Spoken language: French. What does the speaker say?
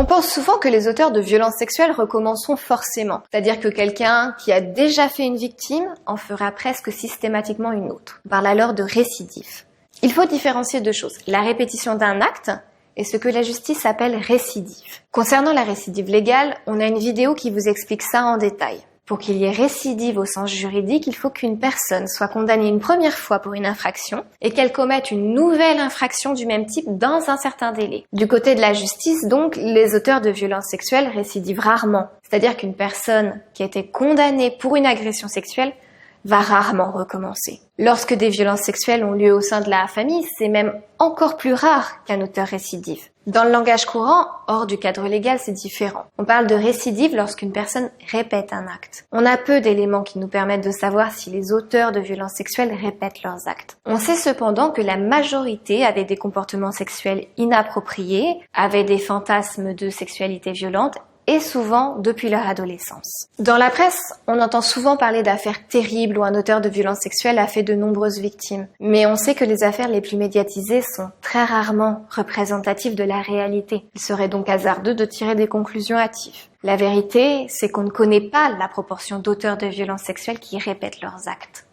On pense souvent que les auteurs de violences sexuelles recommenceront forcément, c'est-à-dire que quelqu'un qui a déjà fait une victime en fera presque systématiquement une autre. On parle alors de récidive. Il faut différencier deux choses, la répétition d'un acte et ce que la justice appelle récidive. Concernant la récidive légale, on a une vidéo qui vous explique ça en détail. Pour qu'il y ait récidive au sens juridique, il faut qu'une personne soit condamnée une première fois pour une infraction et qu'elle commette une nouvelle infraction du même type dans un certain délai. Du côté de la justice, donc, les auteurs de violences sexuelles récidivent rarement. C'est-à-dire qu'une personne qui a été condamnée pour une agression sexuelle va rarement recommencer. Lorsque des violences sexuelles ont lieu au sein de la famille, c'est même encore plus rare qu'un auteur récidive. Dans le langage courant, hors du cadre légal, c'est différent. On parle de récidive lorsqu'une personne répète un acte. On a peu d'éléments qui nous permettent de savoir si les auteurs de violences sexuelles répètent leurs actes. On sait cependant que la majorité avait des comportements sexuels inappropriés, avaient des fantasmes de sexualité violente, et souvent depuis leur adolescence. Dans la presse, on entend souvent parler d'affaires terribles où un auteur de violences sexuelles a fait de nombreuses victimes. Mais on sait que les affaires les plus médiatisées sont très rarement représentatives de la réalité. Il serait donc hasardeux de tirer des conclusions hâtives. La vérité, c'est qu'on ne connaît pas la proportion d'auteurs de violences sexuelles qui répètent leurs actes.